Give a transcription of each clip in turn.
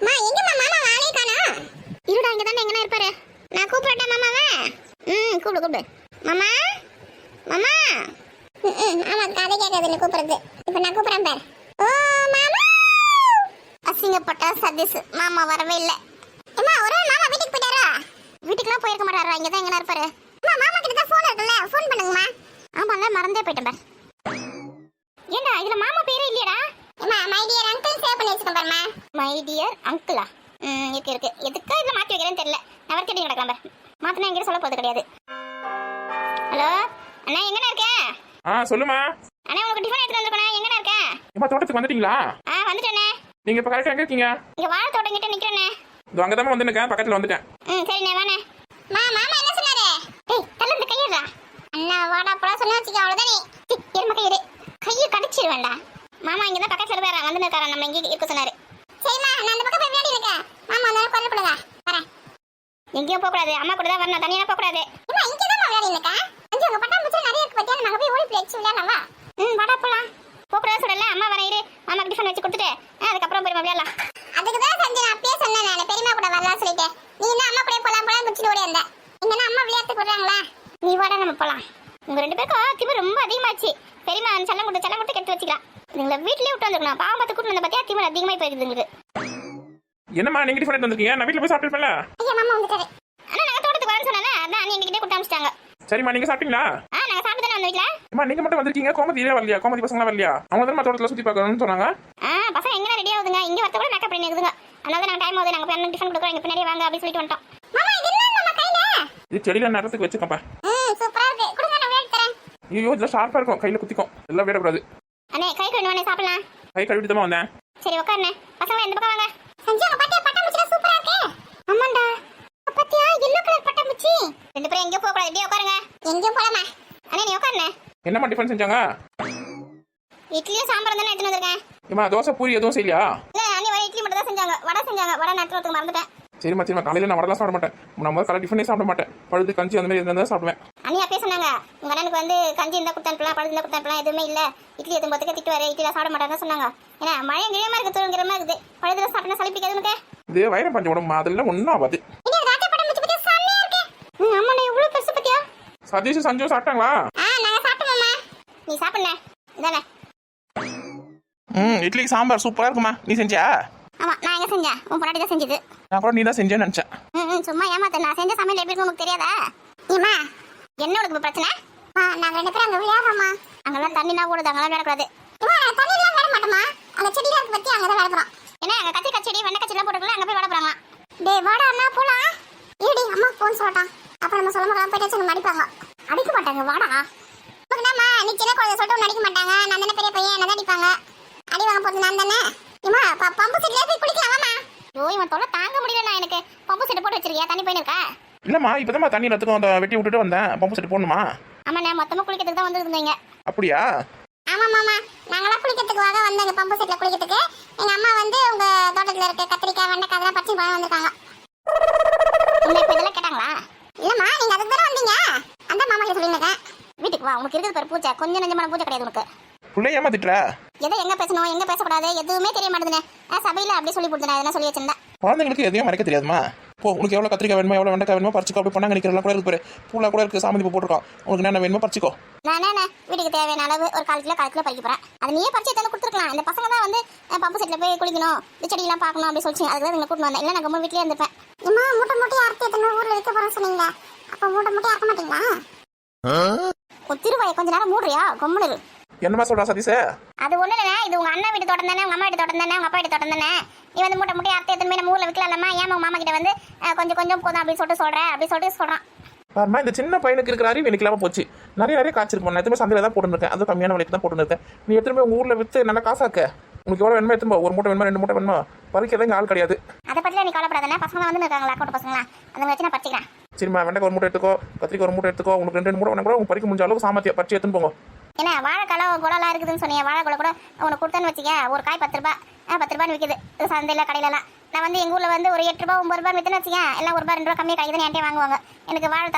மா எங்கம்மா மாமா ஆளே காணோம். இருடா இங்க தானே எங்கனா இருப்பாரு. நான் கூப்பிடட்டா மாமாவை? கூப்பிடு. மாமா மாமா. ஆமா கதை கேட்காதுன்னு கூப்பிடுறது. இப்போ நான் கூப்பிடுறேன் பாரு. ஓ மாமா. அசிங்கப்பட்ட சதீஷ் மாமா வரவே இல்லை. அம்மா ஒரு மாமா வீட்டுக்கு போயிட்டாரா? வீட்டுக்குலாம் போயிருக்க மாட்டாரா, இங்க தான் எங்கனா இருப்பாரு. அம்மா மாமா கிட்ட தான் ஃபோன் இருக்குல்ல, ஃபோன் பண்ணுங்கம்மா. ஆமால மறந்தே போயிட்டேன் பாரு. ஏண்டா இதுல மாமா பேரே இல்லையடா? அம்மா மை டியர் அங்கிள் சேவ் பண்ணி வச்சுக்கோங்க பாருமா. மை டியர் அங்கிளா? இருக்கு எதுக்கா இதுல மாத்தி வைக்கிறேன்னு தெரியல. நான் தேடி கிடக்கலாம் பாரு. மாத்தினா எங்க சொல்ல போறது கிடையாது. ஹலோ அண்ணா எங்கடா இருக்க? சொல்லுமா. அண்ணா உங்களுக்கு டிஃபன் எடுத்து வந்திருக்கேன். எங்கடா இருக்க? அம்மா தோட்டத்துக்கு வந்துட்டீங்களா? வந்துட்டேனே. நீங்க இப்ப கரெக்ட்டா எங்க இருக்கீங்க? இங்க வாழை தோட்டம் கிட்ட நிக்கிறேனே. இதோ அங்க தான் வந்துட்டேன், பக்கத்துல வந்துட்டேன். சரிண்ணே வாண்ணே. மாமா என்ன சொன்னாரு? டேய் தள்ள இந்த கையடா. அண்ணா வாடா போடா சொன்னா வச்சுக்க அவ்வளவுதானே. எரும கையடே. கையை கடிச்சிடுவேன்டா. மாமா இங்க தான் பக்கத்துல இருக்காரா, வந்து இருக்காரா, நம்ம இங்க இருக்க சொன்னாரு. சரிம்மா நான் அந்த பக்கம் போய் விளையாடி இருக்கேன். மாமா அந்த கொல்ல போடுங்க. வரேன். எங்கேயும் போக கூடாது, அம்மா கூட தான் வரணும், தனியா போக கூடாது. அம்மா இங்க தான் விளையாடி இருக்கேன். அஞ்சு உங்க பட்டாம்பூச்சி நிறைய இருக்கு பத்தியா, நம்ம போய் ஓடி பிளேட்ஸ் விளையாடலாமா? வாடா போலாம். போகக்கூடாது சொல்லல, அம்மா வரேன் இரு. மாமாக்கு டிஃபன் வச்சு கொடுத்துட்டு அதுக்கப்புறம் போய் விளையாடலாம். அதுக்கு தான் சஞ்சய் நான் அப்பயே சொன்னேன், நான் பெரியம்மா கூட வரலாம் சொல்லிட்டு. நீ என்ன அம்மா கூட போலாம் முடிச்சுட்டு ஓடி வந்த. இங்கன்னா அம்மா விளையாட்டு போடுறாங்களா? நீ வாடா நம்ம போலாம். உங்க ரெண்டு பேருக்கும் திமிரு ரொம்ப அதிகமாச்சு. பெரியம்மா செல்லம் கொடுத்து கெடுத்து வச்சுக்கலாம். நீங்கள வீட்லயே விட்டு வந்துருக்கணும். பாவம் பார்த்து கூட்டு வந்த பத்தியா திமிரு அதிகமாகி போயிருக்குது உங்களுக்கு. என்னம்மா நீங்க டிஃபன் எடுத்து வந்திருக்கீங்க? நான் வீட்ல போய் சாப்பிட்டுப்பேன்ல. ஐயா மாமா வந்துட்டாரு. அண்ணா நாங்க தோட்டத்துக்கு வரேன்னு சொன்னேன்ல, அதான் நீ எங்ககிட்ட கொடுத்து அனுப்பிச்சிட்டாங்க. சரிம்மா நீங்க சாப்பிட்டீங்களா? நாங்க சாப்பிட்டு தானே வந்தீங்களா? அம்மா நீங்க மட்டும் வந்திருக்கீங்க, கோமதியே வரலையா? கோமதி பசங்களா வரலையா? அவங்க தான் தோட்டத்துல சுத்தி பார்க்கணும்னு சொன்னாங்க. பசங்க எங்க ரெடி ஆகுதுங்க, இங்க வரத கூட மேக்கப் பண்ணி இருக்குதுங்க. அதனால நாங்க டைம் ஆகுது, நாங்க போய் டிஃபன் கொடுக்குறோம், இங்க பின்னாடி வாங்க அப்படி சொல்லிட்டு வந்துட்டோம். மாமா இது என்ன நம்ம கையில? இது செடியில நேரத்துக்கு வச்சுக்கப்பா. சூப்பரா இருக்கு, கொடுங்க நான் வேற தரேன். ஐயோ இதெல்லாம் ஷார்ப்பா இருக்கும், கையில குத்திக்கும், எல்லாம் விடக்கூடாது. அண்ணே கை கழுவுனே சாப்பிடலாம். கை கழுவிட்டு தான் வந்தேன். சரி உட்காருண்ணே. பசங்க இந்த பக்கம் வாங்க. சஞ்சய் உங்க பாட்டியா பட்டாம்பூச்சி சூப்பரா இருக்கு. ஆமாண்டா பாத்தியா yellow கலர் பட்டாம்பூச்சி. ரெண்டு பேரும் எங்கேயும் போக கூடாது, இப்படியே உட்காருங்க. எங்கேயும் போலாமா? அண்ணே நீ உட்காருண்ணே. என்னம்மா டிஃபன் செஞ்சாங்க? இட்லியும் சாம்பார் தானே எடுத்துட்டு வந்திருக்கேன். ஏமா தோசை பூரி எதுவும் செய்யலையா? இல்ல அண்ணி வர இட்லி மட்டும் தான் செஞ்சாங்க. வடை செஞ்சாங்க, வடை நட்டுறதுக்கு மறந்துட்டேன். சரிம்மா காலையில நான் வரலாம் சாப்பிட மாட்டேன். நம்ம கலர் டிஃபனே சாப்பிட மாட்டேன். பழுது கஞ்சி அந்த மாதிரி இருந்தா சாப்பிடுவேன். அண்ணி அப்பயே சொன்னாங்க உங்க அண்ணனுக்கு வந்து கஞ்சி இருந்தா கொடுத்தானுலாம், பழுது இருந்தா கொடுத்தானுலாம், எதுவுமே இல்ல இட்லி எதுவும் போத்துக்க திட்டுவாரு, இட்லில சாப்பிட மாட்டாங்க சொன்னாங்க. ஏன்னா மழை கிழமா இருக்கு, தூங்குறமா இருக்குது, பழுதுல சாப்பிட்டா சளிப்பிக்காது உனக்கு. இது வயிறு பஞ்சு உடம்பு அதெல்லாம் ஒன்றும் ஆகாது. சதீஷ் சஞ்சு சாப்பிட்டாங்களா? நாங்க சாப்பிட்டோம்மா. நீ சாப்பிடுங்க இதானே. இட்லி சாம்பார் சூப்பரா இருக்குமா. நீ செஞ்சியா? ஆமா நான் எங்க செஞ்சேன், உன் பொண்டாட்டி தான் செஞ்சது. நான் கூட நீ தான் செஞ்சேன்னு நினைச்சேன். சும்மா ஏமாத்த, நான் செஞ்ச சமையல் எப்படி இருக்கு உனக்கு தெரியாதா? ஏமா என்ன உனக்கு பிரச்சனை? நாங்க ரெண்டு பேரும் அங்க விளையாடுறோமா. அங்கெல்லாம் தண்ணினா ஓடுது, அங்கெல்லாம் விளையாடக்கூடாது. தண்ணிலாம் விளையாட மாட்டோமா, அங்க செடிலாம் இருக்கு பத்தி அங்கதான் விளையாடுறோம். ஏன்னா அங்க கத்திரிக்காய் செடி வெண்டைக்காய் செடிலாம் போட்டுருக்கலாம், அங்க போய் விளையாட போறாங்க. டேய் வாடா அண்ணா போலாம். ஏடி அம்மா போன் சொல்லட்டான், அப்ப நம்ம சொல்ல முடியாம போயிட்டு நம்ம அடிப்பாங்க. அடிக்க மாட்டாங்க வாடா. என்னம்மா நீ சின்ன குழந்தை சொல்லிட்டு அடிக்க மாட்டாங்க, நான் தானே பெரிய பையன், என்ன அடிப்பாங்க. அடி வாங்க போறது நான் தானே. ஏமா பம்பு செட்ல போய் குளிக்கலாமா? ஐயோ இவன் தொலை தாங்க முடியல. நான் எனக்கு பம்பு செட் போட்டு வச்சிருக்கியா, தண்ணி போயின்னு இருக்கா? இல்லம்மா இப்பதான் தண்ணி நத்துக்கும் அந்த வெட்டி விட்டுட்டு வந்தேன். பம்பு செட் போடணுமா? ஆமா நான் மொத்தமா குளிக்கிறதுக்கு தான் வந்திருந்தீங்க. அப்படியா? ஆமா மாமா நாங்களாம் குளிக்கிறதுக்கு வந்தாங்க, பம்பு செட்ல குளிக்கிறதுக்கு. எங்க அம்மா வந்து உங்க தோட்டத்துல இருக்க கத்திரிக்காய் வெண்டைக்காய் அதெல்லாம் பறிச்சு பழம் வந்திருக்காங்க. உங்களுக்கு இதெல்லாம் கேட்டாங்களா? இல்லம்மா நீங்க அதுக்கு தானே வந்தீங்க, அந்த மாமா கிட்ட சொல்லிருக்கேன். வீட்டுக்கு வா, உனக்கு இருக்குது பாரு பூஜை, கொஞ்சம் நெஞ்சமான பூஜை கிடையாது உனக்கு. புள்ள ஏமாத்திட்டா? எதை எங்க பேசணும் எங்க பேசக்கூடாது எதுவுமே தெரிய மாட்டேதுனே. சபையில அப்படியே சொல்லி கொடுத்தேன், எதனா சொல்லி வச்சிருந்தேன். குழந்தைங்களுக்கு எதையும் மறைக்க தெரியாதுமா. போ உனக்கு எவ்வளவு கத்திரிக்காய் வேணுமோ எவ்வளவு வெண்டைக்காய் வேணுமோ பறிச்சுக்கோ. அப்படி பண்ணாங்க நிக்கிறலாம் கூட இருக்கு பாரு, பூலா கூட இருக்கு, சாமந்தி பூ போட்டுருக்கோம். உனக்கு என்ன வேணுமோ பறிச்சுக்கோ. நான் வீட்டுக்கு தேவையான அளவு ஒரு 1/4 கிலோ பறிக்க போறேன். அது நீயே பறிச்சு எடுத்து கொடுத்துருக்கலாம். இந்த பசங்க தான் வந்து பம்பு செட்ல போய் குளிக்கணும், இந்த செடியெல்லாம் பார்க்கணும் அப்படி சொல்லிச்சு. அதுதான் நீங்க கூட்டு வந்தேன். இல்லை நான் கம்ம வீட்லயே இருந்துப்பேன். அம்மா மூட்டை மூட்டையை அறுத்து எடுத்து ஊர்ல விற்க போறேன்னு சொன்னீங்க, அப்ப மூட்டை மூட்டையை அறுக்க மாட்டீங்களா? திருவாயை கொஞ்ச நேரம் மூடுறியா, கம்முனு. என்னமா சொல்றா சதீஷ்? அது ஒண்ணு இல்ல, இது உங்க அண்ணா வீட்டு தோட்டம் தானே, உங்க அம்மா வீட்டு தோட்டம் தானே, உங்க அப்பா வீட்டு தோட்டம் தானே. நீ வந்து மூட்டை மூட்டையை அறுத்து எடுத்து நம்ம ஊர்ல விற்கலாமா? ஏன் உங்க மாமா கிட்ட வந்து கொஞ்சம் கொஞ்சம் போதும் அப்படி சொல்லிட்டு சொல்றான். பாருமா இந்த சின்ன பையனுக்கு இருக்கிற அறிவு எனக்கு இல்லாம போச்சு. நிறைய காய்ச்சிருப்போம். நான் எதுவுமே சந்தையில தான் போட்டுருக்கேன், அது கம்மியான விலைக்கு தான் போட்டுருக்கேன். நீ எடுத்துட்டு உங்க ஊர்ல வித்து நல்லா காசாக்க. உனக்கு எவ்வளவு வேணுமோ எடுத்துப்போ, ஒரு மூட்டை வேணுமா 2 மூட்டை வேணுமா, பறிக்கிறதா இங்க ஆள் கிடையாது. அதை பத்தில நீ கவலைப்படாதானே, பசங்க வந்து இருக்காங்களா அக்கௌண்ட் பசங்களா, அதை வச்சு நான் பறிச்சுக்கிறேன். சரிம்மா வெண்டைக்கு ஒரு மூட்டை எடுத்துக்கோ, கத்திரிக்காய் ஒரு மூட்டை எடுத்துக்கோ. உங்களுக்கு 2 மூட்டை வேணா கூட உங்க பறிக்க முடிஞ்ச அளவுக்கு சாமத்தியா பறிச்சு எடுத்துன்னு போங்க. ஏன்னா வாழைக்காலம் குளம்லாம் இருக்குதுன்னு சொன்னீங்க, வாழைக்குலை கூட உனக்கு கொடுத்தேன்னு வச்சுக்க, ஒரு காய் 10 ரூபாய் 10 ரூபான்னு விற்குது சந்தையில் கடையிலலாம். நான் வந்து எங்கள் ஊரில் வந்து ஒரு 8 ரூபாய் 9 ரூபாய் விற்றுன்னு வச்சுக்கேன், எல்லாம் 1 ரூபாய் 2 ரூபாய் கம்மியாக கிடைக்குதுன்னு என்கிட்ட வாங்குவாங்க. எனக்கு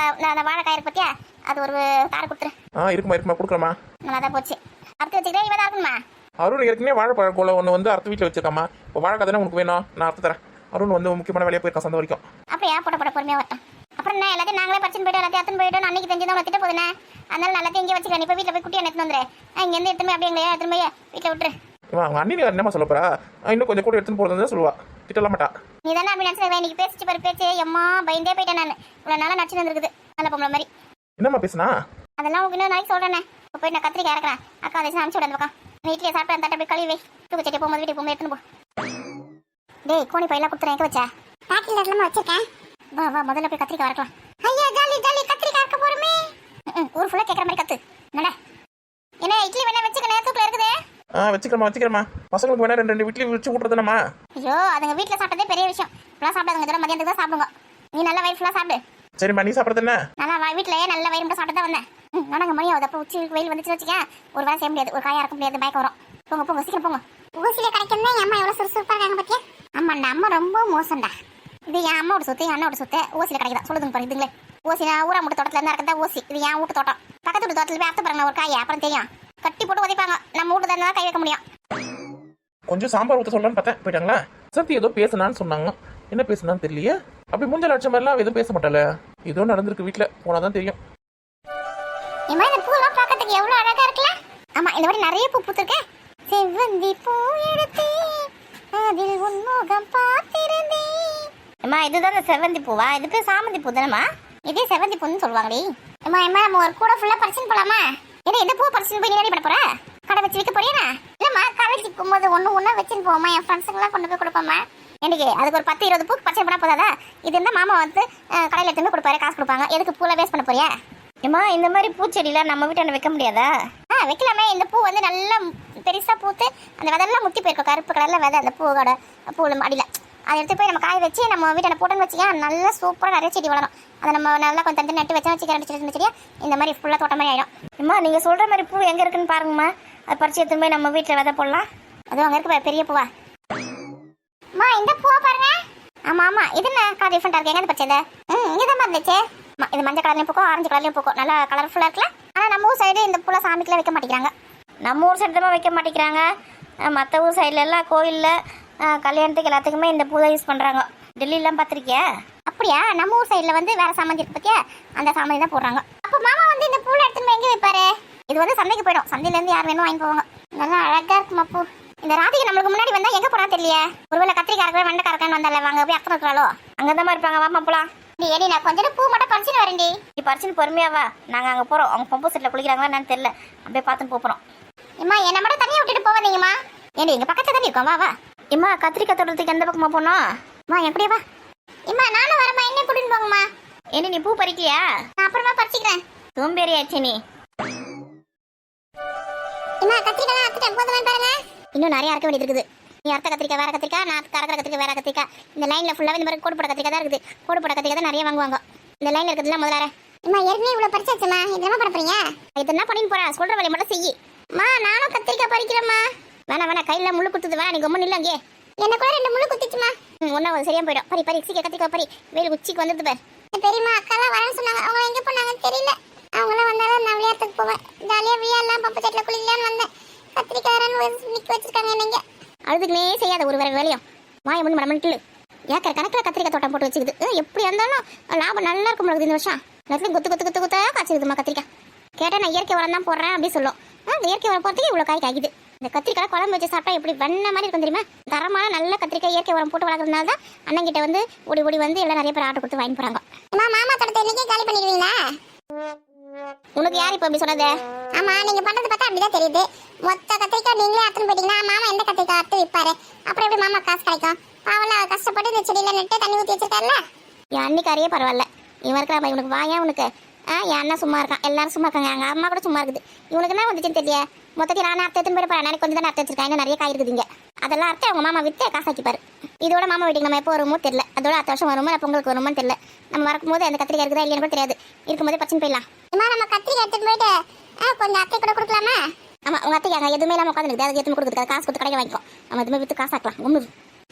அந்த வாழைக்காய் இருக்கு பத்தியா, அது ஒரு தார கொடுத்துரு. இருக்குமா கொடுக்குறமா. நல்லா தான் போச்சு. அறுத்து வச்சுக்கிறேன், இவன் தான் இருக்குமா? அருண் ஏற்கனவே வாழைப்பழ கோலை ஒன்று வந்து அறுத்து வீட்டில் வச்சிருக்காமா. இப்போ வாழைக்காய் தானே உனக்கு வேணும், நான் அறுத்து தரேன். அருண் வந்து முக்கியமான வேலையை போயிருக்கான் சந்தை வரைக்கும். அப்படியா? போட பொறுமையாக வரட்டும். அப்புறம் என்ன எல்லாத்தையும் நாங்களே பறிச்சுன்னு போய்ட்டு எல்லாத்தையும் அத்தனை போய்ட்டு அன்னைக்கு தெரிஞ்சுதான் உனக்கு திட்ட போதுனே. அதனால எல்லாத்தையும் இங்கே வச்சுக்கிறேன். இப்போ வீட்டில் போய் குட்டியை எடுத்துன்னு வந்துரு. இங்கேருந்து எடுத்துமே அப்படியே எங்களையா எடுத்துமே வீட்டில் விட்டுரு. அவங்க அண்ணி என்னமா சொல்ல போறா? இன்னும் கொஞ்சம் கூட எடுத்துன்னு போகிறதா சொல்லுவா. திட்டலாம் மாட்டா. நீ தானே அப்படி நினச்சிருக்க. இன்னைக்கு பேசிச்சு பாரு பேச்சு. எம்மா பயந்தே போயிட்டேன் நான். இவ்வளோ நாளாக நடிச்சு வந்துருக்குது நல்ல பொம்பளை மாதிரி. என்னம்மா பேசுனா? அதெல்லாம் உங்களுக்கு இன்னும் நாளைக்கு சொல்கிறேன். இப்போ போய் நான் கத்திரிக்காய் இறக்குறேன். அக்கா அதை அனுப்பிச்சு விட அந்த பக்கம். வீட்டிலே சாப்பிட்டு அந்த தட்டை போய் கழுவி வை. தூக்கச்சட்டி போகும்போது வீட்டுக்கு போகும்போது எடுத்துன்னு போ. டேய் கோணி பையெல்லாம் கொடுத்துறேன். எங்கே வச்சா? பாட்டில் இடமா வச்சிருக்கேன். வா வா முதல்ல போய் கத்திரிக்காய் வறக்கலாம். ஐயா ஜாலி ஜாலி கத்திரிக்காய் இருக்க போறமே. ஊர் ஃபுல்லா கேக்குற மாதிரி கத்து. நட. என்ன இட்லி வேணா வெச்சுக்கனே தூக்குல இருக்குதே. வச்சுக்கிறமா. பசங்களுக்கு வேணா ரெண்டு இட்லி வச்சு விட்டுறதுனமா. ஐயோ அதுங்க வீட்ல சாப்பிட்டதே பெரிய விஷயம். ஃபுல்லா சாப்பிடாதுங்க. இதெல்லாம் மதியானத்துக்கு தான் சாப்பிடுங்க. நீ நல்ல வயிறு ஃபுல்லா சாப்பிடு. சரிம்மா நீ சாப்பிடுறது என்ன? நல்லா வீட்லயே நல்ல வயிறு மட்டும் சாப்பிட்டு தான் வந்தேன். நடங்க மணி ஆகுது. அப்போ உச்சி வெயில் வந்துச்சு வச்சுக்க ஒரு வேலை செய்ய முடியாது. ஒரு காயா இறக்க முடியாது. பயக்க வரும். போங்க போங்க சீக்கிரம் போங்க. ஊசியில கிடைக்கும் தான் அம்மா எவ்வளவு சுறுசுறுப்பா இருக்காங்க பாத்தியா? ஆமாண்டா அம்மா ரொம்ப மோசம்டா. இது என் அம்மாவோட சொத்து என் அண்ணோட சொத்து. ஓசியில கிடைக்குதா சொல்லுதுங்க பாருங்க. இதுங்களே ஓசினா ஊரா முட்டு தோட்டத்துல இருந்தா இருக்கதா ஓசி. இது என் வீட்டு தோட்டம். பக்கத்து வீட்டு தோட்டத்துல போய் அறுத்து பாருங்க ஒரு காயை. அப்புறம் தெரியும். கட்டி போட்டு உதைப்பாங்க. நம்ம வீட்டு தான் கை வைக்க முடியும். கொஞ்சம் சாம்பார் ஊற்ற சொல்லலான்னு பார்த்தேன். போயிட்டாங்களா? சத்தி ஏதோ பேசுனான்னு சொன்னாங்க. என்ன பேசுனான்னு தெரியலையே. அப்படி மூஞ்ச லட்சம் மாதிரிலாம் எதுவும் பேச மாட்டாள. ஏதோ நடந்திருக்கு வீட்டில். போனாதான் தெரியும். இந்த பூலாம் பார்க்கறதுக்கு எவ்வளவு அழகா இருக்குல்ல? ஆமா இந்த மாதிரி நிறைய பூ பூத்திருக்கேன். செவ்வந்தி பூ எடுத்து அதில் உன்முகம் பார்த்திருந்தேன். அம்மா இதுதான் செவ்வந்தி பூவா? இது பேர் சாமந்தி பூ தானம்மா? இதே செவ்வந்தி பூன்னு சொல்லுவாங்கடி. அம்மா அம்மா நம்ம ஒரு கூட ஃபுல்லா பறிச்சுன்னு போலாமா? ஏன்னா எந்த பூ பறிச்சுன்னு போய் நீ பண்ண போற? கடை வச்சு விற்க போறியா? இல்லம்மா கடை வச்சுக்கும் போது ஒண்ணா வச்சுன்னு போவோமா? என் ஃப்ரெண்ட்ஸுங்கெல்லாம் கொண்டு போய் கொடுப்போம்மா. எனக்கு அதுக்கு ஒரு 10-20 பூ பறிச்சு போனா போதாதா? இது இருந்தா மாமா வந்து கடையில் எடுத்துன்னு கொடுப்பாரு. காசு கொடுப்பாங்க. எதுக்கு பூல வேஸ்ட் பண்ண போறியா? ஏமா இந்த மாதிரி பூச்செடிலாம் நம்ம வீட்டாண்ட வைக்க முடியாதா? வைக்கலாமே. இந்த பூ வந்து நல்லா பெருசா பூத்து அந்த விதெல்லாம் முத்தி போயிருக்கும். கருப்பு கலர்ல விதை அந்த பூவோட பூவில் அடியில் அதை எடுத்து போய் நம்ம காய வச்சு நம்ம வீட்டாண்ட போட்டோன்னு வச்சுக்கா நல்லா சூப்பராக நிறைய செடி வளரும். அதை நம்ம நல்லா கொஞ்சம் தந்து நட்டு வச்சா வச்சுக்கிறேன் செடியா இந்த மாதிரி ஃபுல்லாக தோட்டம் மாதிரி ஆயிடும். அம்மா நீங்கள் சொல்கிற மாதிரி பூ எங்கே இருக்குன்னு பாருங்கம்மா. அதை பறிச்சு எடுத்து போய் நம்ம வீட்டில் விதை போடலாம். அதுவும் அங்கே இருக்கு பெரிய பூவா. அம்மா இந்த பூவை பாருங்க. ஆமாம் ஆமாம் இது என்ன டிஃப்ரெண்டாக இருக்கு. எங்கே பறிச்சது? இங்கே தான் இருந்துச்சு. இது மஞ்சள் கலர்லையும் பூக்கும் ஆரஞ்சு கலர்லையும் பூக்கும். நல்லா கலர்ஃபுல்லாக இருக்குல்ல? ஆனால் நம்ம ஊர் சைடு இந்த பூலாம் சாமிக்கெலாம் வைக்க மாட்டேங்கிறாங்க. நம்ம ஊர் சைடு தான் வைக்க மாட்டேங்கிறாங்க. மற்ற ஊர் சைடுல எல்லாம் கோயிலில் கல்யாணத்துக்கு எல்லாத்துக்குமே இந்த பூ தான் யூஸ் பண்ணுறாங்க. டெல்லிலாம் பார்த்துருக்கியா? அப்படியா? நம்ம ஊர் சைடில் வந்து வேறு சாமான் இருக்கு பார்த்தியா? அந்த சாமான் தான் போடுறாங்க. அப்போ மாமா வந்து இந்த பூவில் எடுத்துன்னு எங்கே வைப்பாரு? இது வந்து சந்தைக்கு போயிடும். சந்தையிலேருந்து யார் வேணும் வாங்கி போவாங்க. நல்லா அழகாக இருக்குமா பூ. இந்த ராதிகை நம்மளுக்கு முன்னாடி வந்தால் எங்கே போனா தெரியலையே. ஒருவேளை கத்திரிக்காய் இருக்கிற வெண்டைக்காரக்கான்னு வந்தால வாங்க போய் அக்கறை இருக்கிறாளோ? அங்கே தான் இருப்பாங்க. வாமா போலாம். ஏடி நான் கொஞ்சம் பூ மட்டும் பறிச்சுன்னு வரேன்டி. நீ பறிச்சுன்னு பொறுமையா வா. நாங்கள் அங்கே போகிறோம். அவங்க பம்பு செட்டில் குளிக்கிறாங்களா என்னன்னு தெரியல. அப்படியே பார்த்துன்னு போகிறோம். இம்மா என்னை மட்டும் தனியாக விட்டுட்டு போவாதீங்கம்மா. ஏடி எங்கள் பக்கத்தில் தானே இருக்கோம். வா வா. இம்மா கத்திரிக்காய் தோட்டத்துக்கு எந்த பக்கமாக போனோம்? வா என் கூடயே வா. இம்மா நானும் வரமா. என்ன கூட்டின்னு போங்கம்மா. என்ன நீ பூ பறிக்கலையா? நான் அப்புறமா பறிச்சுக்கிறேன். சோம்பேறி ஆச்சு நீ. இம்மா கத்திரிக்காய் அறுத்துட்டேன். போதும் பாருங்க. இன்னும் நிறைய அறுக்க வேண்டியது இருக்குது. நீ அறுத்த கத்திரிக்காய் வேற கத்திரிக்காய், நான் கறக்கிற கத்திரிக்காய் வேற கத்திரிக்காய். இந்த லைன்ல ஃபுல்லாவே இந்த மாதிரி கோடு போட கத்திரிக்காய் தான் இருக்குது. கோடு போட கத்திரிக்காய் தான் நிறைய வாங்குவாங்க. இந்த லைன்ல இருக்கிறதுலாம் முதல்ல. அம்மா ஏற்கனவே இவ்வளவு பறிச்சாச்சுமா. இது என்ன பண்ண போறீங்க? இது என்ன பண்ணின்னு போறா? சொல்ற வேலையை மட்டும் செய்யி. அம்மா நானும் கத்திரிக்காய் பறிக்கிறேம்மா. வேணா கையில முள்ளு குத்துது. வேணா நீ கம்மன் இல்ல அங்கே. என்ன கூட 2 முள்ளு குத்திச்சுமா. ஒன்னா சரியா போயிடும். பறி சீக்கிரம் கத்திரிக்காய் பறி. வெயில் உச்சிக்கு வந்துட்டு பாரு. பெரியம்மா அக்காலாம் வரேன்னு சொன்னாங்க. அவங்க எங்க போனாங்கன்னு தெரியல. அவங்களாம் வந்தாலும் நான் விளையாட்டுக்கு போவேன். ஜாலியா விளையாடலாம். பம்பு செட்டில் குளிக்கலான்னு வந்தேன். கத்திரிக்காய் நிக்க வச்சிருக்காங்க. நீங்க அழுதுக்குனே செய்யாத ஒரு வேற வேலையும். வாய முன்னு மடமன்ட்டு ஏக்கர் கணக்கில் கத்திரிக்காய் தோட்டம் போட்டு வச்சுக்குது. எப்படி இருந்தாலும் லாபம் நல்லா இருக்கும் உங்களுக்கு இந்த வருஷம். எல்லாத்துலையும் கொத்து காய்ச்சிருக்குமா கத்திரிக்காய். கேட்டால் நான் இயற்கை உரம் தான் போடுறேன் அப்படின்னு சொல்லும். இந்த இயற்கை உரம் போகிறதுக்கு இவ்வளோ காய் காய்க்குது. இந்த கத்திரிக்காய் குழம்பு வச்சு சாப்பிட்டா எப்படி வெண்ண மாதிரி இருக்கும் தெரியுமா? தரமான நல்ல கத்திரிக்காய் இயற்கை உரம் போட்டு வளர்க்கறதுனால தான் அண்ணங்கிட்ட வந்து ஓடி வந்து எல்லாம் நிறைய பேர் ஆர்டர் கொடுத்து வாங்கி போகிறாங்க. மாமா தோட்டத்தை இன்னைக்கே காலி பண்ணிடுவீங்களா? உனக்கு யார் இப்போ அப்படி சொன்னது? ஆமா நீங்க பண்றது பார்த்தா அப்படிதான் தெரியுது. மொத்த கத்திரிக்காய் நீங்களே அறுத்துன்னு போயிட்டீங்கன்னா மாமா எந்த கத்திரிக்காய் அறுத்து விற்பாரு? அப்புறம் எப்படி மாமா காசு கிடைக்கும்? பாவல கஷ்டப்பட்டு இந்த செடியில நட்டு தண்ணி ஊற்றி வச்சிருக்காருல்ல. என் அன்னிக்காரியே பரவாயில்ல. இவன் இருக்கிற இவனுக்கு வாயா உனக்கு. என் அண்ணன் சும்மா இருக்கான். எல்லாரும் சும்மா இருக்காங்க. எங்கள் அம்மா கூட சும்மா இருக்குது. இவனுக்கு என்ன வந்துச்சுன்னு தெரியல. மொத்தத்தில் நான் அறுத்து எடுத்துன்னு போயிருப்பேன். எனக்கு கொஞ்சம் தான் அறுத்து வச்சிருக்கேன். இன்னும் நிறைய காய் இருக்குதுங்க. அதெல்லாம் அறுத்து அவங்க மாமா விற்று காசாக்கிப்பாரு. இதோட மாமா வீட்டுக்கு நம்ம எப்போ வருமோ தெரியல. அதோட அடுத்த வருஷம் வருமோ பொங்கலுக்கு வருமோன்னு தெரியல. நம்ம வரக்கும்போது அந்த கத்திரிக்காய் இருக்குதா இல்லைன்னு கூட தெரியாது. இருக்கும்போதே பச்சின்னு போயிடலாம். நம்ம கத்திரிக்காய் எடுத்துட்டு போயிட்டு கொஞ்சம் அத்தை கூட கொடுக்கலாமா? ஆமா உங்க அத்தைக்கு எதுவுமே இல்லாமல் உட்காந்துருக்கு. அதுக்கு எதுவும் கொடுக்குறது காசு கொடுத்து கடையில் வாங்கிக்கோ. நம்ம எதுவுமே விற்று காசாக்கலாம். ஒன்று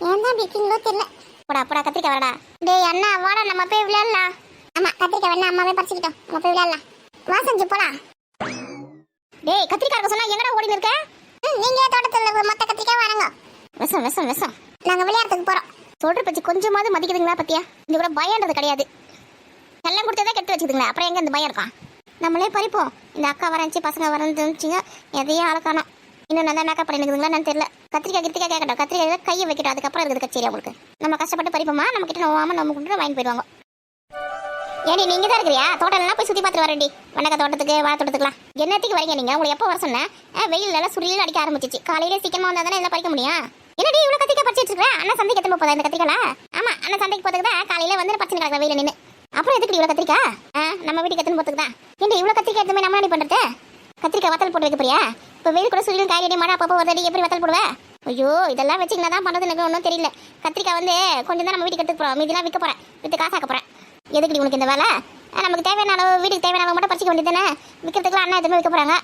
ஏன் தான் விற்கீங்களோ தெரியல. போடா கத்திரிக்காய் வரடா. டேய் அண்ணா வாடா நம்ம போய் விளையாடலாம். ஆமா கத்திரிக்காய் வேணா அம்மாவே பறிச்சுக்கிட்டோம். நம்ம போய் விளையாடலாம். வா செஞ்சு போலாம். டேய் கத்திரிக்காய் இருக்க சொன்னா எங்கடா ஓடி இருக்க? நீங்களே தோட்டத்தில் மொத்த கத்திரிக்காய் வாங்க. விஷம் நாங்க விளையாடுறதுக்கு போறோம். சொல்ற பத்தி கொஞ்சமாவது மதிக்குதுங்களா பத்தியா? இந்த கூட பயம்ன்றது கிடையாது. எல்லாம் கொடுத்ததா கெட்டு வச்சுக்குதுங்களா, அப்புறம் எங்க இந்த பயம் இருக்கான்? நம்மளே பறிப்போம். இந்த அக்கா வரஞ்சி பசங்க வரந்துச்சுங்க, எதையும் ஆளக்கானோம். இன்னும் நல்லா மேக்கப் பண்ணிக்குதுங்களா நான் தெரியல. கத்திரிக்காய் கேட்கட்டும், கத்திரிக்காய் கையை வைக்கட்டும், அதுக்கப்புறம் இருக்குது கச்சேரி அவங்களுக்கு. நம்ம கஷ்டப்பட்டு பறிப்போமா, நம்ம கிட்ட நோவாம நம்ம கிட்ட வாங்கி போயிடுவாங்க. ஏடி நீங்க தான் இருக்கிறியா? தோட்டம்லாம் போய் சுற்றி பார்த்துட்டு வரேன்டி. வெண்டைக்காய் தோட்டத்துக்கு வாழை தோட்டத்துக்குலாம் என்னத்துக்கு வரீங்க நீங்கள்? உங்களுக்கு எப்போ வர சொன்னேன்? வெயில் எல்லாம் சுருளில் அடிக்க ஆரம்பிச்சிச்சு. காலையிலே சீக்கிரமாக வந்தால் தானே எல்லாம் பறிக்க முடியும். என்னடி இவ்வளோ கத்திரிக்காய் பறிச்சு வச்சிருக்கேன்? அண்ணன் சந்தைக்கு எத்தனை போதா இந்த கத்திரிக்காய்? ஆமாம், அண்ணன் சந்தைக்கு போகிறதுக்கு தான் காலையில வந்து பறிச்சு கிடக்குற வெயில் நின்று. அப்புறம் எதுக்கு இவ்வளோ கத்திரிக்காய்? நம்ம வீட்டுக்கு எத்தனை போகிறதுக்கு தான். ஏன்டி இவ்வளோ கத்திரிக்காய் எதுவுமே நம்ம பண்ணுறது? கத்திரிக்காய் வத்தல் போட்டு வைக்க போறியா? இப்போ வெயில் கூட சுருளியும் காய்கறி மழை அப்பப்போ வருதடி, எப்படி வத்தல் போடுவேன்? ஐயோ, இதெல்லாம் வச்சு என்ன தான் பண்ணுறது எனக்கு ஒன்றும் தெரியல. கத்திரிக்காய் வந்து கொஞ்சம் தான் நம்ம வீட்டுக்கு எடுத்துக்க போகிறோம், மீதிலாம் விற்க போகிறேன், விற்று காசாக்க போகிறேன். எதுக்குடி உனக்கு இந்த வேலை? நமக்கு தேவையான அளவு வீட்டுக்கு தேவையான அளவு மட்டும் பறிச்சிக்க வேண்டியது தானே. விற்கிறதுக்குலாம் அண்ணா எதுவுமே விற்க போகிறாங்க.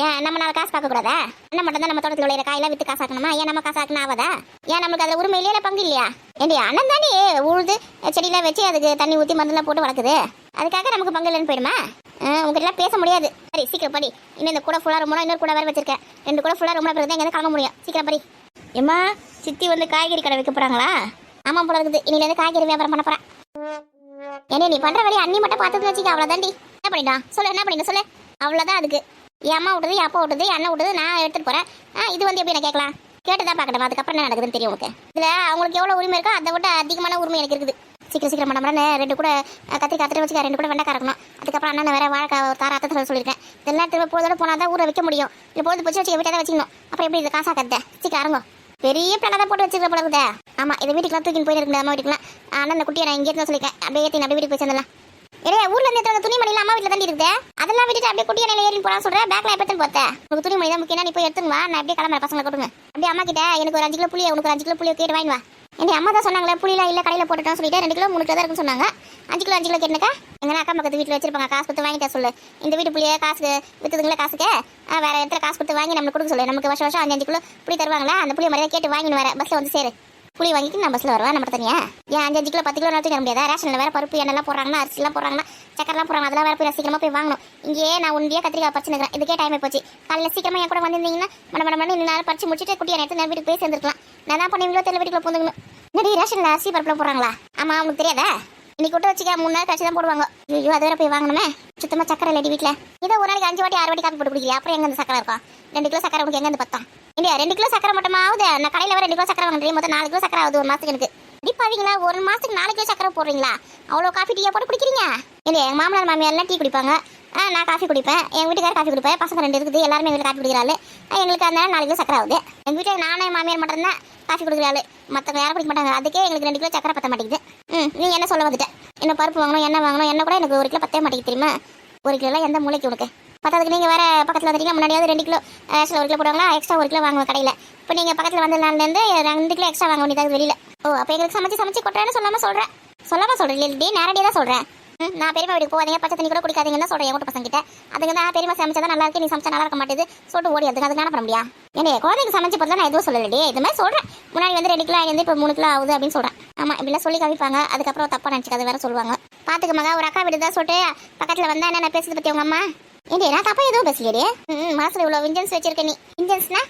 ஏன் நம்ம நாள் காசு பார்க்கக்கூடாதா? அண்ணன் மட்டும் தான் நம்ம தோட்டத்தில் உள்ள காயெல்லாம் விற்று காசாக்கணுமா? ஏன் நம்ம காசாக்கணும் ஆகாதா? ஏன் நம்மளுக்கு அதில் உரிமை இல்லையா, பங்கு இல்லையா? ஏண்டி அண்ணன் தானே உழுது செடியெல்லாம் வச்சு அதுக்கு தண்ணி ஊற்றி மருந்தெல்லாம் போட்டு வளர்க்குது, அதுக்காக நமக்கு பங்கு இல்லைன்னு போயிடுமா? உங்ககிட்டலாம் பேச முடியாது. சரி சீக்கிரம் படி. இன்னும் இந்த கூட ஃபுல்லாக ரொம்ப இன்னொரு கூட வேறு வச்சிருக்கேன். 2 கூட ஃபுல்லாக ரொம்ப பிறகு தான் எங்கே கிளம்ப முடியும். சீக்கிரம் படி. ஏம்மா சித்தி வந்து காய்கறி கடை வைக்க போகிறாங்களா? ஆமாம் போல இருக்குது. இன்னிலேருந்து காய்கறி வியாபாரம் பண்ண போகிறேன். ஏன்னா நீ பண்ற வேலையை அண்ணி மட்டும் பார்த்துன்னு வச்சுக்க, அவ்வளோதாண்டி. என்ன பண்ணிட்டா சொல்லு, என்ன பண்ணிட்டு சொல்லு, அவ்வளோதான். அதுக்கு என் அம்மா விட்டது, என் அப்பா விட்டது, என் அண்ணன் விட்டது நான் எடுத்துட்டு போறேன். இது வந்து எப்படி நான் கேட்கலாம்? கேட்டுதான் பார்க்கணும், அதுக்கப்புறம் என்ன நடக்குதுன்னு தெரியும் உனக்கு. இதில் அவங்களுக்கு எவ்வளோ உரிமை இருக்கோ அதை விட அதிகமான உரிமை எனக்கு இருக்குது. சீக்கிரம் பண்ண 2 கூட கத்திரிக்காய் கத்திரி வச்சுக்க, 2 கூட வெண்டைக்காய் இருக்கணும். அதுக்கப்புறம் அண்ணன் வேற வாழைக்காய் தார அத்தை சொல்லியிருக்கேன். இதெல்லாம் திரும்ப பொழுதோட போனால் தான் ஊரை வைக்க முடியும். இல்லை பொழுது போச்சு வச்சுக்க வீட்டை தான் வச்சுக்கணும். அப்புறம் எப்படி இது காசா கத்த? சீக்கிரம் அரங்கோ. பெரிய பிளான போட்டு வச்சிருக்க போலக்குதே. ஆமா, இதை வீட்டுக்குலாம் தூக்கின்னு போயிருக்கேன். அம்மா வீட்டுக்குலாம் அண்ணன் குட்டியை நான் இங்கே தான் சொல்லியிருக்கேன். அப்படியே ஏற்றி அப்படியே வீட்டுக்கு போய் சேர்ந்தலாம். ஏன்னா ஊர்ல இருந்து துணிமணி அம்மா வீட்டில் தான் இருக்குது. அதெல்லாம் விட்டுட்டு அப்படியே குட்டியை நிலையை ஏறி போறான்னு சொல்றேன். பேக்ல எப்போ போத்தேன்? உனக்கு துணிமணி தான் முக்கியம், நீ போய் எடுத்துன்னு வா. நான் அப்படியே கிளம்புறேன், பசங்களை கொடுங்க. அப்படியே அம்மா கிட்ட எனக்கு ஒரு 5 கிலோ புளியை, உனக்கு ஒரு 5 கிலோ புளியை கேட்டு வாங்கி வா. என் அம்மா தான் சொன்னாங்களே புளியெல்லாம் இல்லை கடையில் போட்டுட்டோம் சொல்லிட்டு 2 கிலோ 3 கிலோ தான் இருக்குன்னு சொன்னாங்க. 5 கிலோ கேட்டுனக்கா எங்கன்னா அக்கா பக்கத்து வீட்டில் வச்சிருப்பாங்க. காசு கொடுத்து வாங்கிட்டா சொல்லு. இந்த வீட்டு புளியை காசு வித்துதுங்களே, காசுக்கு வேற இடத்துல காசு கொடுத்து வாங்கி நம்மளுக்கு கொடுக்க சொல்லு. நமக்கு வருஷம் 5 கிலோ புளி தருவாங்களா, அந்த புளியை மாதிரியே கேட்டு வாங்கின்னு வர பஸ்ல வந்து சேரு. புளி வாங்கிட்டு நான் பஸ்ல வருவேன். நம்ம தனியா ஏன் 5 கிலோ 10 கிலோ நடத்தி தர முடியாதா? ரேஷன்ல வேற பருப்பு எண்ணெல்லாம் போடுறாங்கன்னா, அரிசிலாம் போடுறாங்கன்னா, சக்கரெல்லாம் போடுறாங்க. அதெல்லாம் வேற போய் சீக்கிரமா போய் வாங்கணும். இங்கேயே நான் ஒன்றியா கத்திரிக்காய் பறிச்சு நிற்கிறேன். இதுக்கே டைம் போச்சு. காலையில் சீக்கிரமா என் கூட வந்திருந்தீங்கன்னா மணி நேரம் பறிச்சு முடிச்சுட்டு குட்டியை நேரத்து நான் வீட்டுக்கு போய் சேர்ந்துருக்கலாம். நான் தான் பண்ணுவீங்களோ தெரியல, வீட்டுக்குள்ள போந்துக்கணும். என்னடி ரேஷன்ல அரிசி பருப்புலாம் போடுறாங்களா? ஆமா, உங்களுக்கு தெரியாதா? இன்னைக்கு விட்டு வச்சுக்க 3 நாள் கழிச்சு தான் போடுவாங்க. ஐயோ, அது வேற போய் வாங்கணுமே. சுத்தமா சக்கரை இல்லடி வீட்டில். இதோ ஒரு நாளைக்கு 5 வாட்டி 6 வாட்டி காப்பி போட்டு குடிக்கிறேன். அப்புறம் எங்க இந்த சக்கரை இருக்கும்? 2 கிலோ சக்கரை உனக்கு எங்க இருந்து பத்தா? இல்லையா 2 கிலோ சக்கரை மட்டுமா ஆகுது? நான் கடையில் வர 2 கிலோ சக்கரை வாங்குறேன். மொத்தம் 4 கிலோ சக்கரை ஆகுது ஒரு மாசத்துக்கு. எனக்கு டிப்பாவீங்களா? ஒரு மாசத்துக்கு 4 கிலோ சக்கரை போடுறீங்களா? அவ்வளோ காஃபி டீயா போட்டு குடிக்கிறீங்க? இல்லையா எங்கள் மாமனார் மாமியார்லாம் டீ குடிப்பாங்க. நான் காஃபி குடிப்பேன். எங்கள் வீட்டுக்காரர் காஃபி குடிப்பேன். பசங்க 2 இருக்குது. எல்லாருமே வீட்டில் காஃபி குடிக்கிறாள். எங்களுக்கு அதனால 4 கிலோ சக்கரை ஆகுது. எங்கள் வீட்டில் நானே மாமியார் மட்டும் தான் காஃபி குடிக்கிறாள். மற்றவங்க யாரும் குடிக்க மாட்டாங்க. அதுக்கே எங்களுக்கு 2 கிலோ சக்கரை பத்த மாட்டேங்குது. நீ என்ன சொல்ல வந்துட்டேன்? என்ன பருப்பு வாங்கணும், எண்ணெய் வாங்கணும். எண்ணெய் கூட எனக்கு 1 கிலோ பத்தே மாட்டேங்குது தெரியுமா? 1 கிலோலாம் எந்த மூளைக்கு உனக்கு பத்தாதுக்கு? நீங்கள் வேறு பக்கத்தில் வந்துட்டீங்க. முன்னாடியாவது 2 கிலோ ரேஷனில் 1 கிலோ போடுவாங்களா, எக்ஸ்ட்ரா 1 கிலோ வாங்குவோம் கடையில். இப்போ நீங்கள் பக்கத்தில் வந்ததுலேருந்து 2 கிலோ எக்ஸ்ட்ரா வாங்க வேண்டியது வெளியில். ஓ, அப்போ எங்களுக்கு சமைச்சு கொட்டுறேன்னு சொல்லாமல் சொல்கிறேன். இல்லையே நேரடியாக தான் சொல்கிறேன். நான் பெரியமா வீட்டுக்கு போகாதீங்க, பச்சை தண்ணி கூட குடிக்காதீங்கன்னு சொல்கிறேன் என் வீட்டு பசங்க கிட்ட. அதுக்கு தான் பெரியமா சமைச்சா தான் நல்லா இருக்கு, நீ சமைச்சா நல்லா இருக்க மாட்டேது சொல்லிட்டு ஓடி அதுக்கு பண்ண முடியா? ஏன்னா குழந்தைங்க சமைச்ச பொருள் நான் எதுவும் சொல்லலடி. இது மாதிரி சொல்கிறேன். முன்னாடி வந்து 2 கிலோ ஆகிருந்து இப்போ 3 கிலோ ஆகுது அப்படின்னு சொல்கிறேன். ஆமாம், இப்படிலாம் சொல்லி கவிப்பாங்க. அதுக்கப்புறம் தப்பாக நினச்சிக்காது வேற சொல்லுவாங்க. பார்த்துக்க மகா, ஒரு அக்கா வீடு தான் சொல்லிட்டு பக்கத்தில் வந்தா என்ன பேசுறது பற்றி உங்க அம்மா? ஏண்டி நான் தப்பா எதுவும் பேசலையே. மனசில் இவ்வளோ விஞ்சன்ஸ் வச்சிருக்க நீ. விஞ்சன்ஸ்னா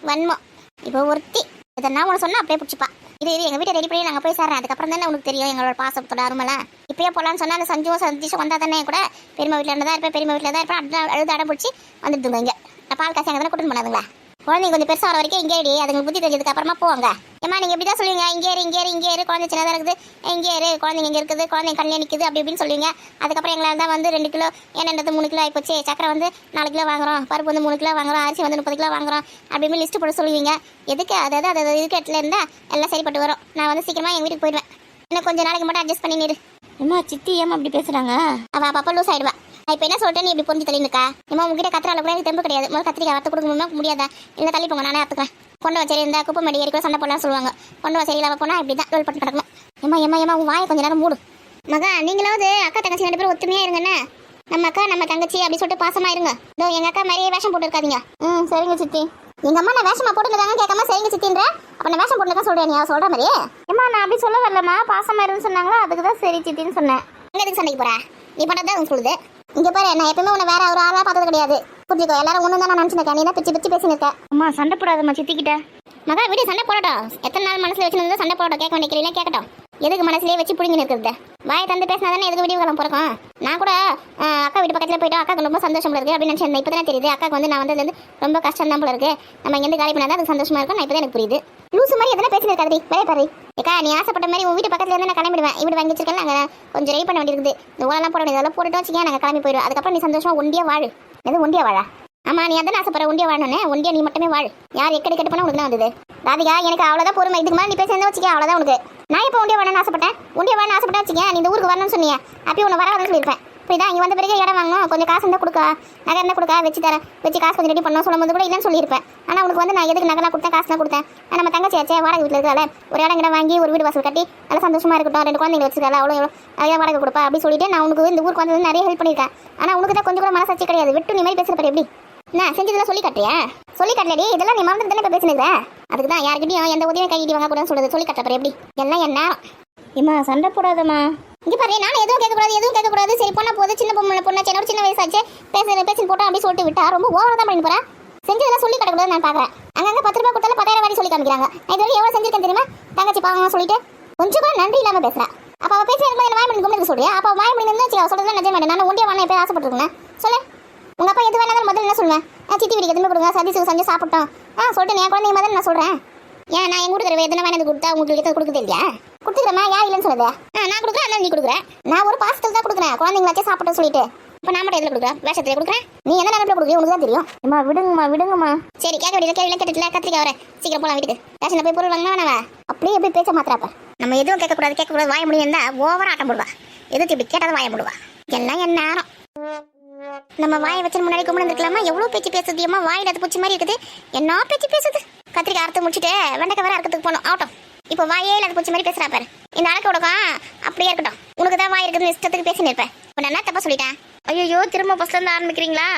வன்மம். இப்போ ஒருத்தி இதெல்லாம் உனக்கு சொன்னால் அப்படியே பிடிச்சிப்பா. இது எங்கள் வீட்டை ரெடி பண்ணி நாங்கள் போய் சேர்றேன். அதுக்கப்புறம் தானே உனக்கு தெரியும் எங்களோட பாசத்தோட அருமெல்லாம். இப்பயே போகலான்னு சொன்னால் அந்த சந்தீஷம் வந்தால் தானே கூட பெரியமா வீட்டில் இருந்தால் இருப்பேன், பெரியமா வீட்டில் தான் இருப்பேன். அழுது அடம் பிடிச்சி வந்துடுங்க. இங்கே பால் காசு அங்கே தானே கூட்டின்னு பண்ணாதுங்களா? குழந்தைங்க கொஞ்சம் பெருசாக வர வரைக்கும் இங்கே ஏறி அதுங்களுக்கு புத்தி தெரிஞ்சதுக்கு அப்புறமா போவாங்க. ஏமா நீங்கள் இப்படி தான் சொல்லுவீங்க, இங்கே ஏறு குழந்தை சின்னதாக இருக்குது, இங்கே ஏறு குழந்தைங்க இங்கே இருக்குது, குழந்தைங்க கல்யாணம் நிற்குது அப்படி இப்படின்னு சொல்லுவீங்க. அதுக்கப்புறம் எங்களால் தான் வந்து 2 கிலோ ஏன்னது 3 கிலோ ஆகிப்போச்சு, சக்கரை வந்து 4 கிலோ வாங்குறோம், பருப்பு வந்து 3 கிலோ வாங்குறோம், அரிசி வந்து 30 கிலோ வாங்குறோம் அப்படின்னு லிஸ்ட்டு போட்டு சொல்லுவீங்க. எதுக்கு? அதாவது இதுக்கு இடத்துல இருந்தால் எல்லாம் சரிப்பட்டு வரும். நான் வந்து சீக்கிரமாக எங்கள் வீட்டுக்கு போயிடுவேன். இன்னும் கொஞ்சம் நாளைக்கு மட்டும் அட்ஜஸ்ட் பண்ணிடு. ஏமா சித்தி ஏமா அப்படி பேசுகிறாங்க? அவள் அப்போ லூஸ் ஆகிடுவா. நான் இப்போ என்ன சொல்லிட்டேன், நீ இப்படி புரிஞ்சு தள்ளிருக்கா? ஏமா உங்ககிட்ட கத்திரால கூட எனக்கு தெம்பு கிடையாது. முதல்ல கத்திரிக்காய் வறுத்து கொடுக்கணும்னா முடியாதா? இல்லை தள்ளி போங்க, நானே அறுத்துக்கிறேன். கொண்டு வச்சரி இருந்தால் குப்பை மடி ஏறி கூட சண்டை போடலாம் சொல்லுவாங்க. கொண்டு வச்சரி இல்லாமல் போனால் இப்படி தான் ரோல் பண்ணி கிடக்கணும். ஏமா உன் வாயை கொஞ்சம் நேரம் மூடு. மகா, நீங்களாவது அக்கா தங்கச்சி 2 பேரும் ஒத்துமையாக இருங்கண்ணே. நம்ம அக்கா நம்ம தங்கச்சி அப்படி சொல்லிட்டு பாசமாக இருங்க. இதோ எங்கள் அக்கா மாதிரியே வேஷம் போட்டு இருக்காதீங்க. சரிங்க சித்தி. எங்கள் அம்மா நான் வேஷமாக போட்டுருக்காங்க கேட்காம சரிங்க சித்தின்ற. அப்போ நான் வேஷம் போட்டுருக்கேன் சொல்கிறேன். நீ சொல்கிற மாதிரியே. ஏம்மா நான் அப்படி சொல்ல வரலம்மா, பாசமாக இருன்னு சொன்னாங்களா, அதுக்கு தான் சரி சித்தின்னு சொன்னேன். எங்கே எதுக்கு சண்டைக்கு போகிறேன்? நீ பண்ணதான் உங்க சொல்லுது. இங்கே பாரு, நான் எப்பவுமே உன்னை வேற ஒரு ஆளாக பார்த்தது கிடையாது. புரிஞ்சுக்கோ, எல்லாரும் ஒன்று தான் நான் நினச்சிருக்கேன். நீ தான் பிச்சு பேசினிருக்கேன். அம்மா சண்டை போடாதம்மா சித்திக்கிட்ட. மகா வீடு சண்டை போடட்டும். எத்தனை நாள் மனசுல வச்சுருந்தா சண்டை போடட்டும். கேட்க வேண்டிய கேள்விலாம் கேட்கட்டும். எதுக்கு மனசுலயே வச்சு புடிங்கி இருக்கிறது? வாயை தந்து பேசினா தானே எதுக்கு வீடியோ காலம் பிறக்கும். நான் கூட அக்கா வீட்டு பக்கத்துல போயிட்டு அக்காக்கு ரொம்ப சந்தோஷம் இருக்கு அப்படின்னு நினைச்சேன். இப்போ தான் தெரியுது அக்காக்கு வந்து நான் வந்ததுலேருந்து ரொம்ப கஷ்டம் தான் போல இருக்கு. நம்ம இங்கேருந்து காலி பண்ணாதான் அது சந்தோஷமா இருக்கும். நான் இப்போ தான் எனக்கு புரியுது. லூசு மாதிரி எதனா பேசினு இருக்காது. வேலை பாரு ஏக்கா, நீ ஆசைப்பட்ட மாதிரி உன் வீட்டு பக்கத்துல இருந்து நான் கிளம்பிடுவேன். இப்படி வாங்கி வச்சிருக்கேன். நாங்கள் கொஞ்சம் ரெடி பண்ண வேண்டியிருக்குது. இந்த ஓலெல்லாம் போட வேண்டியது அதெல்லாம் போட்டுட்டு வச்சுக்கேன். நாங்கள் கிளம்பி போயிடுவோம். அதுக்கப்புறம் நீ சந்தோஷமா ஒண்டியா வாழு. எது ஒண்டியா வாழா? ஆமா, நீ அதான் ஆசைப்படுற ஒண்டியா வாழணும்னு. ஒண்டியா நீ மட்டுமே வாழ். யார் எக்கடி கட்டு பண்ணா உனக்கு தான் வந்தது. ராதிகா, எனக்கு அவ்வளோதான் பொறுமை. இதுக்கு மேலே நீ பேசுறதா வச்சுக்க, அவ்வளோதான் உனக்கு. நான் இப்போ ஒண்டியா வாழணும்னு ஆசைப்பட்டேன். ஒண்டியா வாழணும்னு ஆசைப்பட்டா வச்சுக்க. நீ இந்த ஊருக்கு வரணும்னு சொன்னீங்க. அப்பயும் உன்னை வரணும்னு சொல்லியிருப்பேன். இப்படிதான் இங்கே வந்த பிறகு இடம் வாங்கணும், கொஞ்சம் காசு இருந்தால் கொடுக்கா, நகை இருந்தால் கொடுக்கா, வச்சு தரேன், வச்சு காசு கொஞ்சம் ரெடி பண்ணணும் சொல்லும்போது கூட இல்லைன்னு சொல்லியிருப்பேன். ஆனால் உனக்கு வந்து நான் எதுக்கு நகைலாம் கொடுத்தேன், காசுலாம் கொடுத்தேன். நம்ம தங்கச்சி ஆச்சே, வாடகை வீட்டில் இருக்கால, ஒரு இடம் கிட்ட வாங்கி ஒரு வீடு வாசல் கட்டி நல்லா சந்தோஷமா இருக்கட்டும், 2 குழந்தைங்க வச்சுருக்கால, அவ்வளோ நிறைய வாடகை கொடுப்பா அப்படி சொல்லிட்டு நான் உனக்கு இந்த ஊருக்கு வந்து நிறைய ஹெல்ப் பண்ணியிருக்கேன். ஆனால் உனக்கு தான் கொஞ்சம் கூட மனசாட்சி கிடையாது. விட்டு நீ மாதிரி பேசுகிறப்ப எப்படி? நான் செஞ்சதெல்லாம் சொல்லி காட்டுறியா? சொல்லி காட்டலடி, இதெல்லாம் நீ மறந்து தானே இப்போ பேசுனேன். அதுக்கு தான் யார்கிட்டையும் எந்த உதவியும் கையிட்டு வாங்க கூடாதுன்னு சொல்றது. சொல்லி காட்டுறப்ப எப்படி? எல்லாம் என்ன இம்மா சண்டை போடாதம்மா. இங்கே பாரு, நானும் எதுவும் கேட்கக்கூடாது. சரி பொண்ணா போது, சின்ன பொண்ணாச்சு, என்னோட சின்ன வயசாச்சு, பேசி போட்டோம் அப்படி சொல்லிட்டு விட்டா ரொம்ப ஓவரா தான் பண்ணி போறேன். செஞ்சதெல்லாம் சொல்லி காட்டக்கூடாது நான் பார்க்குறேன். அங்கங்கே 10 ரூபா கொடுத்தாலும் 10,000 வாரி சொல்லி காமிக்கிறாங்க. நான் இது வரைக்கும் எவ்வளோ செஞ்சிருக்கேன் தெரியுமா? தங்கச்சி பாவங்க சொல்லிட்டு கொஞ்சம் கூட நன்றி இல்லாமல் பேசுறேன். அப்போ அவள் பேசி என்ன வாய் பண்ணி கும்பிட்டு சொல்றியா? அப்போ வாய் பண்ணி இருந்தா சொல்றது நிஜம் மாட்டேன். நான் ஒண்டியா வாங்க எப்போ ஆசைப்பட்டுருக்கேன் சொல்லு. உங்க அப்பா எது வேணாலும் முதல்ல என்ன சொல்லுவேன்? சித்தி வீட்டுக்கு எதுவுமே கொடுங்க, சதீஷுக்கு செஞ்சு சாப்பிட்டோம் சொல்லிட்டு என் குழந்தைங்க மாதிரி நான் சொல்றேன். ஏன் நான் எங்க கொடுக்குற எத்தனை வேணாலும் கொடுத்தா உங்களுக்கு எத்தனை கொடுக்குது இல்லையா? கொடுத்துக்கிறேன். யார் இல்லைன்னு சொல்லுது? நான் கொடுக்குறேன், அதனால நீ கொடுக்குற. நான் ஒரு பாசத்தில் தான் கொடுக்குறேன், குழந்தைங்களாச்சும் சாப்பிட்டு சொல்லிட்டு. இப்போ நான் மட்டும் எதில் கொடுக்குறேன்? வேஷத்துல கொடுக்குறேன். நீ என்ன நினைப்பில் கொடுக்குறீங்க உனக்கு தான் தெரியும். அம்மா விடுங்கம்மா. சரி, கேட்க வேண்டிய கேள்வி கேட்டுல கத்திரிக்காய் வரேன். சீக்கிரம் போலாம் வீட்டுக்கு. ரேஷனில் போய் பொருள் வாங்கினா வேணாவா? அப்படியே எப்படி பேச்ச மாத்திராப்ப. நம்ம எதுவும் கேட்கக்கூடாது வாய முடியும் இருந்தா ஓவரா ஆட்டம் போடுவா. எதுக்கு இப்படி கேட்டாலும் வாய போடுவா. எல்லாம் என் நேரம். நம்ம வாயை வச்சு முன்னாடி கும்பிட்டு இருக்கலாமா? எவ்வளோ பேச்சு பேசுதியம்மா, வாயில் அது பூச்சி மாதிரி இருக்குது. என்ன பேச்சு பேசுது? கத்திரிக்காய் அறுத்து முடிச்சுட்டு வெண்டைக்காய் வேற அறுக்கிறதுக்கு போகணும் ஆகட்டும். இப்போ வாயே இல்லாத பூச்சி மாதிரி பேசுறா பாரு. இந்த அழக்க உடக்கம் அப்படியே இருக்கட்டும். உனக்கு தான் வாய் இருக்குதுன்னு இஷ்டத்துக்கு பேசினு இருப்பேன். இப்போ நான் என்ன தப்பா சொல்லிட்டேன்? ஐயோ, திரும்ப ஃபர்ஸ்ட்ல இருந்து ஆரம்பிக்கிறீங்களா?